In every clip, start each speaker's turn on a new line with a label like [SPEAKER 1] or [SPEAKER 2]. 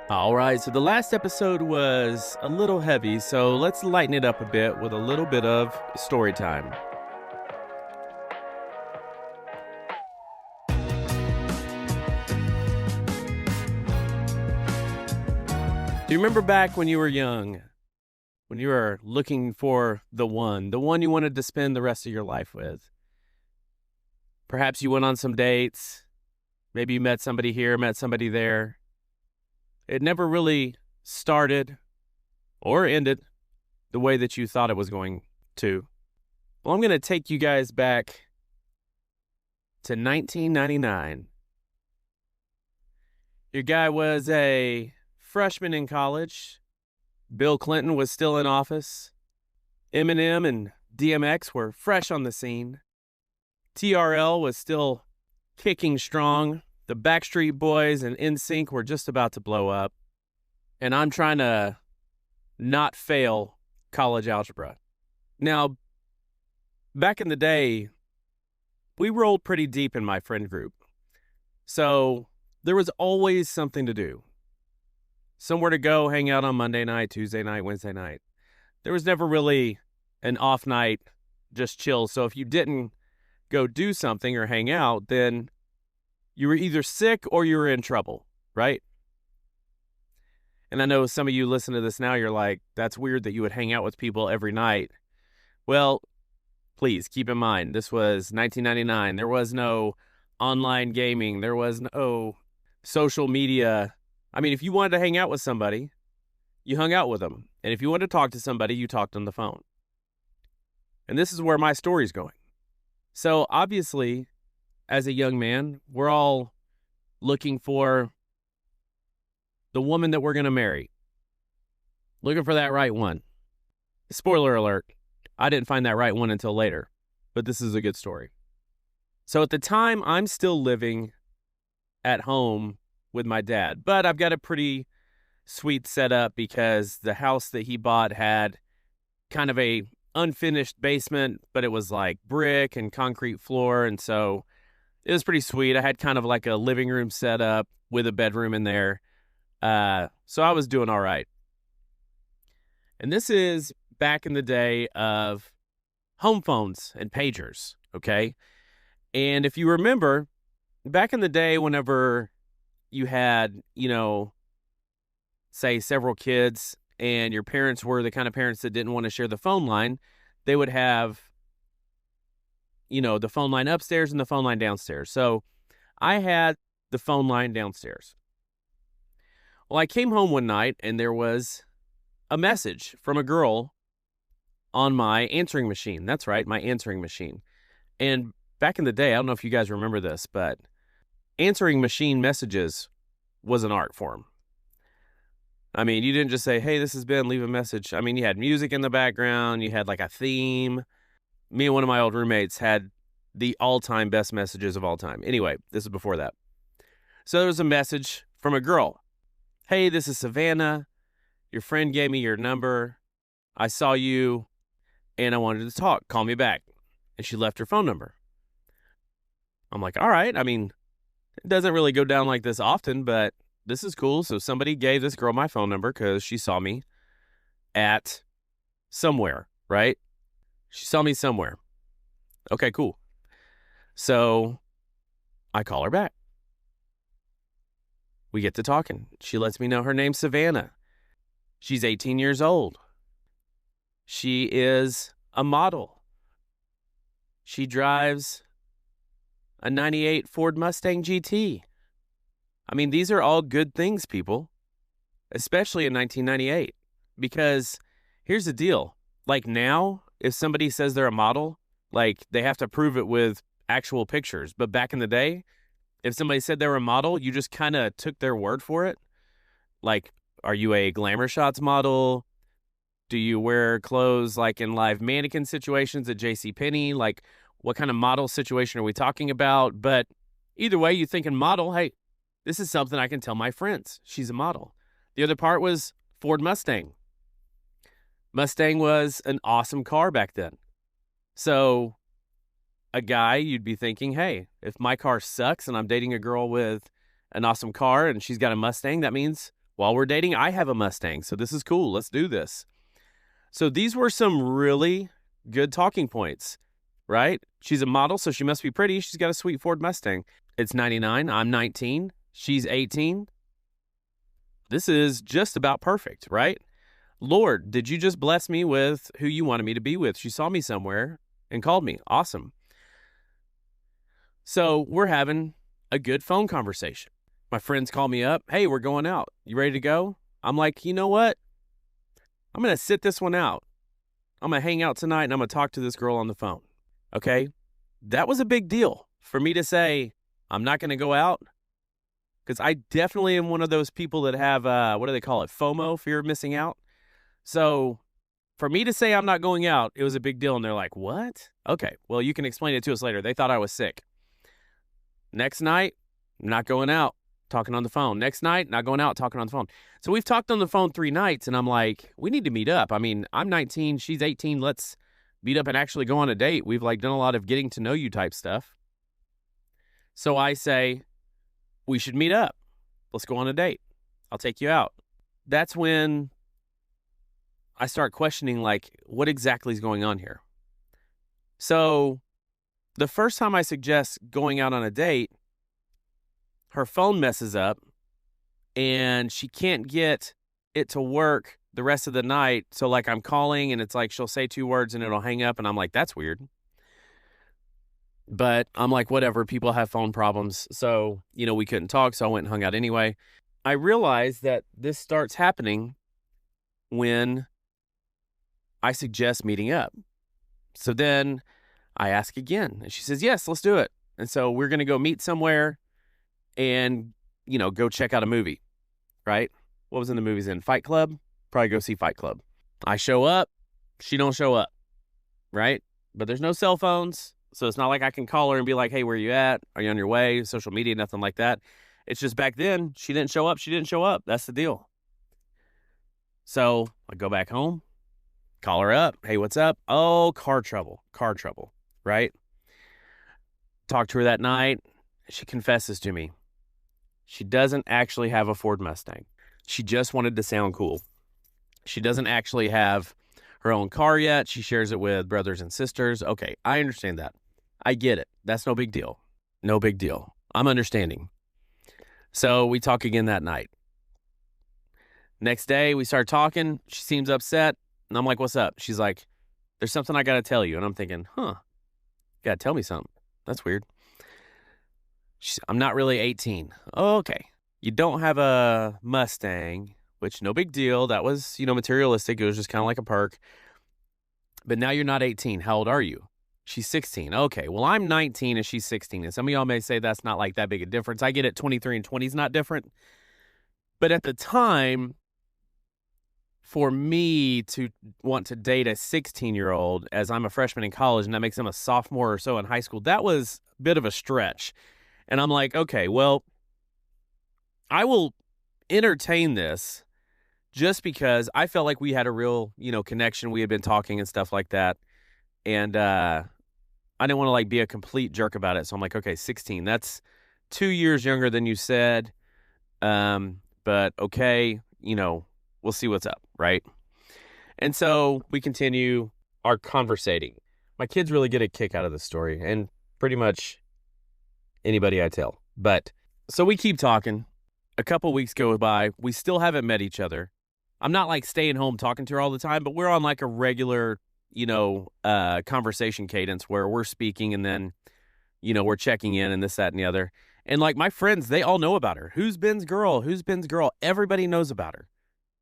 [SPEAKER 1] All right, so the last episode was a little heavy, so let's lighten it up a bit with a little bit of story time. Do you remember back when you were young, when you were looking for the one you wanted to spend the rest of your life with? Perhaps you went on some dates, maybe you met somebody here, met somebody there. It never really started or ended the way that you thought it was going to. Well, I'm going to take you guys back to 1999. Your guy was a freshman in college. Bill Clinton was still in office. Eminem and DMX were fresh on the scene. TRL was still kicking strong. The Backstreet Boys and NSYNC were just about to blow up. And I'm trying to not fail college algebra. Now, back in the day, we rolled pretty deep in my friend group. So there was always something to do. Somewhere to go, hang out on Monday night, Tuesday night, Wednesday night. There was never really an off night, just chill. So if you didn't go do something or hang out, then you were either sick or you were in trouble, right? And I know some of you listen to this now, you're like, that's weird that you would hang out with people every night. Well, please keep in mind, this was 1999. There was no online gaming. There was no social media. I mean, if you wanted to hang out with somebody, you hung out with them. And if you wanted to talk to somebody, you talked on the phone. And this is where my story's going. So obviously, as a young man, we're all looking for the woman that we're going to marry. Looking for that right one. Spoiler alert, I didn't find that right one until later, but this is a good story. So at the time, I'm still living at home with my dad, but I've got a pretty sweet setup because the house that he bought had kind of a unfinished basement, but it was like brick and concrete floor, and so it was pretty sweet. I had kind of like a living room set up with a bedroom in there. So I was doing all right. And this is back in the day of home phones and pagers, okay? And if you remember, back in the day, whenever you had, say several kids and your parents were the kind of parents that didn't want to share the phone line, they would have the phone line upstairs and the phone line downstairs. So I had the phone line downstairs. Well, I came home one night and there was a message from a girl on my answering machine. That's right, my answering machine. And back in the day, I don't know if you guys remember this, but answering machine messages was an art form. I mean, you didn't just say, hey, this is Ben, leave a message. I mean, you had music in the background. You had like a theme. Me and one of my old roommates had the all-time best messages of all time. Anyway, this is before that. So there was a message from a girl. Hey, this is Savannah. Your friend gave me your number. I saw you, and I wanted to talk. Call me back. And she left her phone number. I'm like, all right. I mean, it doesn't really go down like this often, but this is cool. So somebody gave this girl my phone number because she saw me at somewhere, right? She saw me somewhere. Okay, cool. So I call her back. We get to talking. She lets me know her name's Savannah. She's 18 years old. She is a model. She drives a 98 Ford Mustang GT. I mean, these are all good things, people, especially in 1998. Because here's the deal. Like now, if somebody says they're a model, like they have to prove it with actual pictures. But back in the day, if somebody said they were a model, you just kind of took their word for it. Like, are you a Glamour Shots model? Do you wear clothes like in live mannequin situations at JCPenney? Like, what kind of model situation are we talking about? But either way, you thinking model, hey, this is something I can tell my friends. She's a model. The other part was Ford Mustang. Mustang was an awesome car back then. So a guy, you'd be thinking, hey, if my car sucks and I'm dating a girl with an awesome car and she's got a Mustang, that means While we're dating, I have a Mustang, so this is cool. Let's do this. So these were some really good talking points, right? She's a model, so she must be pretty. She's got a sweet Ford Mustang. It's 99. I'm 19. She's 18. This is just about perfect, right? Lord, did you just bless me with who you wanted me to be with? She saw me somewhere and called me. Awesome. So we're having a good phone conversation. My friends call me up. Hey, we're going out. You ready to go? I'm like, you know what? I'm going to sit this one out. I'm going to hang out tonight and I'm going to talk to this girl on the phone. Okay? That was a big deal for me to say, I'm not going to go out. Because I definitely am one of those people that have, what do they call it? FOMO, fear of missing out. So for me to say I'm not going out, it was a big deal. And they're like, what? Okay, well, you can explain it to us later. They thought I was sick. Next night, not going out, talking on the phone. Next night, not going out, talking on the phone. So we've talked on the phone 3 nights, and I'm like, we need to meet up. I mean, I'm 19, she's 18. Let's meet up and actually go on a date. We've done a lot of getting to know you type stuff. So I say, we should meet up. Let's go on a date. I'll take you out. That's when I start questioning, what exactly is going on here? So the first time I suggest going out on a date, her phone messes up and she can't get it to work the rest of the night. So I'm calling and it's she'll say 2 words and it'll hang up. And I'm like, that's weird. But I'm like, whatever, people have phone problems. So, we couldn't talk. So I went and hung out anyway. I realized that this starts happening when I suggest meeting up. So then I ask again and she says, yes, let's do it. And so we're going to go meet somewhere and, go check out a movie, right? What was in the movies in? Fight Club? Probably go see Fight Club. I show up. She don't show up, right? But there's no cell phones. So it's not like I can call her and be like, hey, where are you at? Are you on your way? Social media, nothing like that. It's just back then, she didn't show up. She didn't show up. That's the deal. So I go back home, call her up. Hey, what's up? Oh, car trouble, right? Talk to her that night. She confesses to me. She doesn't actually have a Ford Mustang. She just wanted to sound cool. She doesn't actually have her own car yet. She shares it with brothers and sisters. Okay, I understand that. I get it. That's no big deal. No big deal. I'm understanding. So we talk again that night. Next day, we start talking. She seems upset. And I'm like, what's up? She's like, there's something I got to tell you. And I'm thinking, got to tell me something. That's weird. I'm not really 18. Oh, okay. You don't have a Mustang, which no big deal. That was, materialistic. It was just kind of like a perk. But now you're not 18. How old are you? She's 16. Okay, well, I'm 19 and she's 16. And some of y'all may say that's not that big a difference. I get it. 23 and 20 is not different. But at the time, for me to want to date a 16-year-old as I'm a freshman in college and that makes him a sophomore or so in high school, that was a bit of a stretch. And I'm like, okay, well, I will entertain this just because I felt like we had a real, connection. We had been talking and stuff like that. And I didn't want to be a complete jerk about it. So I'm like, okay, 16, that's 2 years younger than you said. But okay, we'll see what's up, right? And so we continue our conversating. My kids really get a kick out of this story, and pretty much anybody I tell. But so we keep talking. A couple weeks go by. We still haven't met each other. I'm not staying home talking to her all the time, but we're on a regular, conversation cadence where we're speaking and then, we're checking in and this, that, and the other. And my friends, they all know about her. Who's Ben's girl? Who's Ben's girl? Everybody knows about her,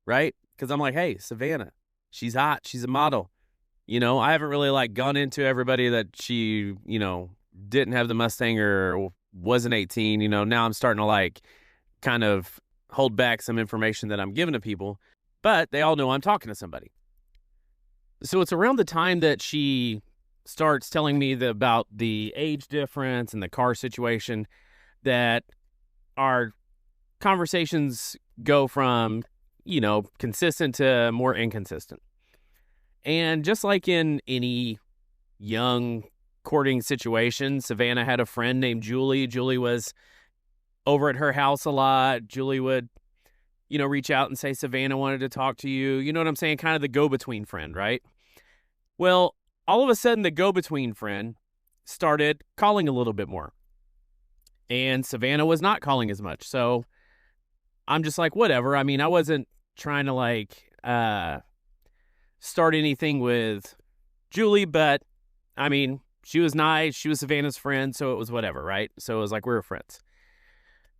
[SPEAKER 1] right? Because I'm like, hey, Savannah, she's hot. She's a model. I haven't really gone into everybody that she, didn't have the Mustang or wasn't 18. Now I'm starting to kind of hold back some information that I'm giving to people, but they all know I'm talking to somebody. So it's around the time that she starts telling me about the age difference and the car situation that our conversations go from, consistent to more inconsistent. And just like in any young courting situation, Savannah had a friend named Julie. Julie was over at her house a lot. Julie would, reach out and say, Savannah wanted to talk to you. You know what I'm saying? Kind of the go-between friend, right? Well, all of a sudden, the go-between friend started calling a little bit more. And Savannah was not calling as much. So I'm just like, whatever. I mean, I wasn't trying to start anything with Julie, but I mean, she was nice. She was Savannah's friend. So it was whatever, right? So it was like, we were friends.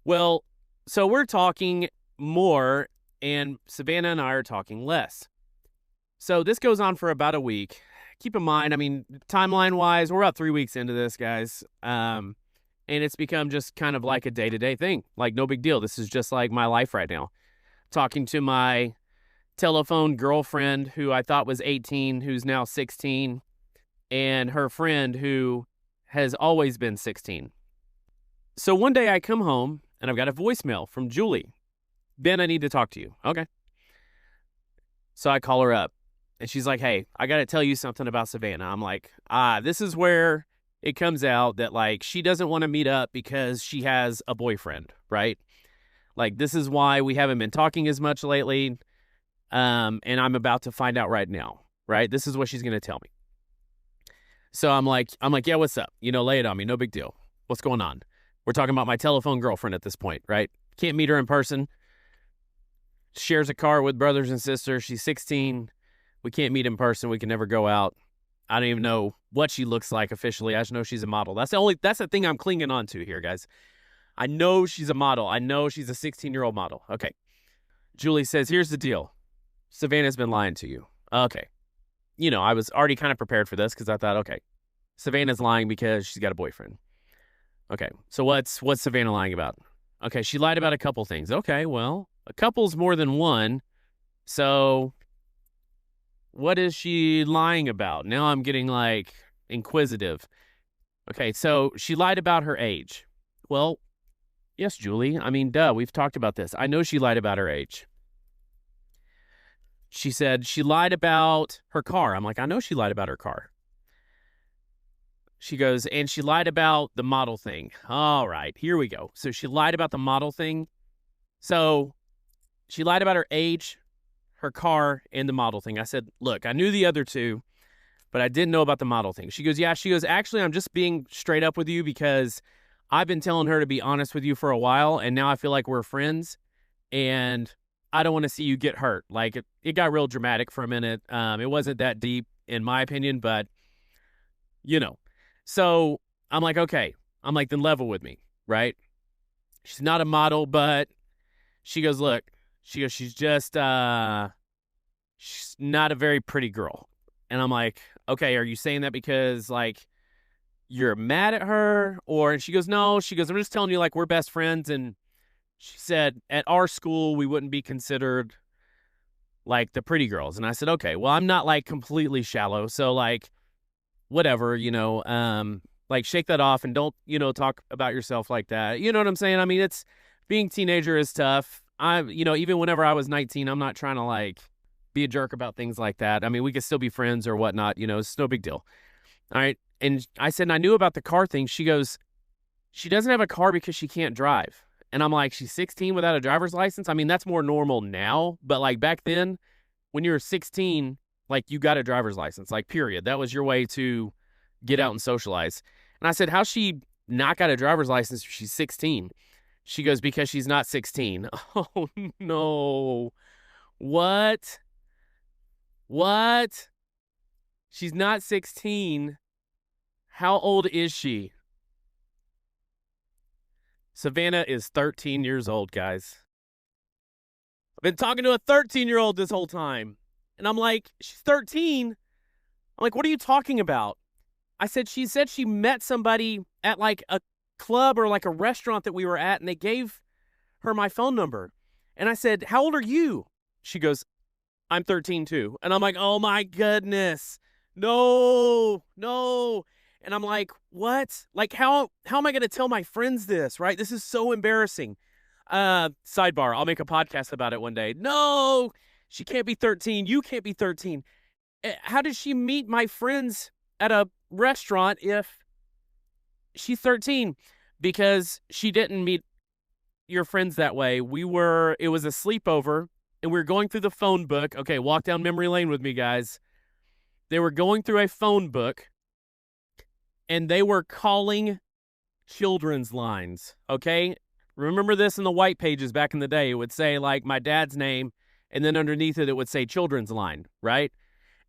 [SPEAKER 1] Well, so we're talking more and Savannah and I are talking less. So this goes on for about a week. Keep in mind, I mean, timeline-wise, we're about 3 weeks into this, guys. And it's become just kind of like a day-to-day thing. Like, no big deal. This is just like my life right now. Talking to my telephone girlfriend who I thought was 18, who's now 16, and her friend who has always been 16. So one day I come home, and I've got a voicemail from Julie. Ben, I need to talk to you. Okay. So I call her up. And she's like, hey, I got to tell you something about Savannah. I'm like, this is where it comes out that, like, she doesn't want to meet up because she has a boyfriend, right? Like, this is why we haven't been talking as much lately. And I'm about to find out right now, right? This is what she's going to tell me. So I'm like, yeah, what's up? Lay it on me. No big deal. What's going on? We're talking about my telephone girlfriend at this point, right? Can't meet her in person. Shares a car with brothers and sisters. She's 16. We can't meet in person. We can never go out. I don't even know what she looks like officially. I just know she's a model. That's the thing I'm clinging on to here, guys. I know she's a model. I know she's a 16-year-old model. Okay. Julie says, here's the deal. Savannah's been lying to you. Okay. I was already kind of prepared for this because I thought, okay, Savannah's lying because she's got a boyfriend. Okay. So what's Savannah lying about? Okay. She lied about a couple things. Okay. Well, a couple's more than one. So what is she lying about? Now I'm getting inquisitive. Okay, so she lied about her age. Well, yes, Julie. I mean, duh, we've talked about this. I know she lied about her age. She said she lied about her car. I'm like, I know she lied about her car. She goes, and she lied about the model thing. All right, here we go. So she lied about the model thing. So she lied about her age, her car, and the model thing. I said, look, I knew the other two, but I didn't know about the model thing. She goes, yeah. She goes, actually, I'm just being straight up with you because I've been telling her to be honest with you for a while, and now I feel like we're friends, and I don't want to see you get hurt. Like, it got real dramatic for a minute. It wasn't that deep, in my opinion, but, So I'm like, okay. I'm like, then level with me, right? She's not a model, but she goes, look. She goes, she's just, she's not a very pretty girl. And I'm like, okay, are you saying that because, you're mad at her? And she goes, no. She goes, I'm just telling you, we're best friends. And she said, at our school, we wouldn't be considered, the pretty girls. And I said, okay, well, I'm not, completely shallow. So, whatever, shake that off and don't, talk about yourself like that. You know what I'm saying? I mean, being teenager is tough. Even whenever I was 19, I'm not trying to be a jerk about things like that. I mean, we could still be friends or whatnot, it's no big deal. All right. And I said, and I knew about the car thing. She goes, she doesn't have a car because she can't drive. And I'm like, she's 16 without a driver's license. I mean, that's more normal now. But back then when you were 16, you got a driver's license, period. That was your way to get out and socialize. And I said, how's she not got a driver's license if she's 16? She goes, because she's not 16. Oh, no. What? She's not 16. How old is she? Savannah is 13 years old, guys. I've been talking to a 13-year-old this whole time. And I'm like, she's 13? I'm like, what are you talking about? I said, she said she met somebody at a club or a restaurant that we were at, and they gave her my phone number. And I said, how old are you? She goes, I'm 13 too. And I'm like, oh my goodness. No. And I'm like, what? How am I going to tell my friends this, right? This is so embarrassing. Sidebar, I'll make a podcast about it one day. No, she can't be 13. You can't be 13. How did she meet my friends at a restaurant if she's 13? Because she didn't meet, your friends that way. It was a sleepover, and we were going through the phone book. Okay, walk down memory lane with me, guys. They were going through a phone book, and they were calling children's lines, okay? Remember this in the white pages back in the day. It would say, like, my dad's name, and then underneath it would say children's line, right?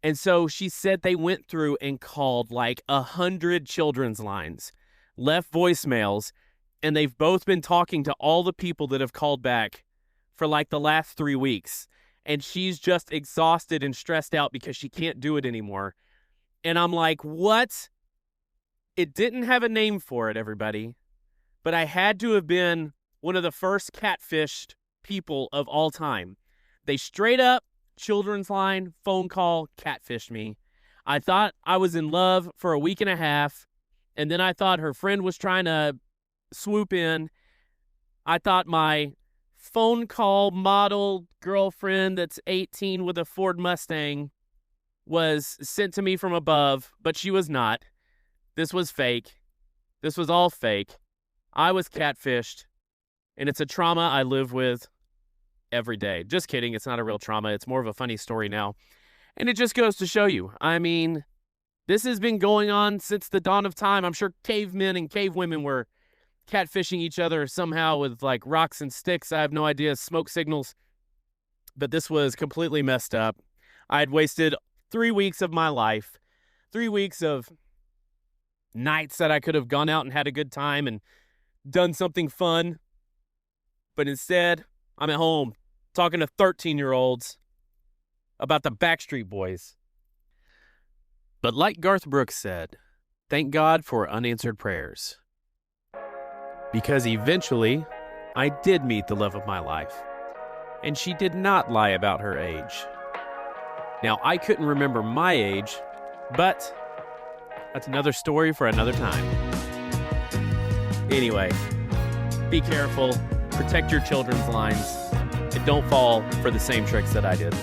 [SPEAKER 1] And so she said they went through and called like 100 children's lines, left voicemails, and they've both been talking to all the people that have called back for like the last 3 weeks. And she's just exhausted and stressed out because she can't do it anymore. And I'm like, what? It didn't have a name for it, everybody. But I had to have been one of the first catfished people of all time. They straight up, children's line, phone call, catfished me. I thought I was in love for a week and a half, and then I thought her friend was trying to swoop in. I thought my phone call model girlfriend that's 18 with a Ford Mustang was sent to me from above, but she was not. This was fake. This was all fake. I was catfished, and it's a trauma I live with every day. Just kidding. It's not a real trauma. It's more of a funny story now. And it just goes to show you. I mean, this has been going on since the dawn of time. I'm sure cavemen and cavewomen were catfishing each other somehow with like rocks and sticks. I have no idea. Smoke signals. But this was completely messed up. I had wasted 3 weeks of my life. 3 weeks of nights that I could have gone out and had a good time and done something fun. But instead, I'm at home talking to 13-year-olds about the Backstreet Boys. But like Garth Brooks said, thank God for unanswered prayers. Because eventually, I did meet the love of my life. And she did not lie about her age. Now, I couldn't remember my age, but that's another story for another time. Anyway, be careful, protect your children's lines, and don't fall for the same tricks that I did.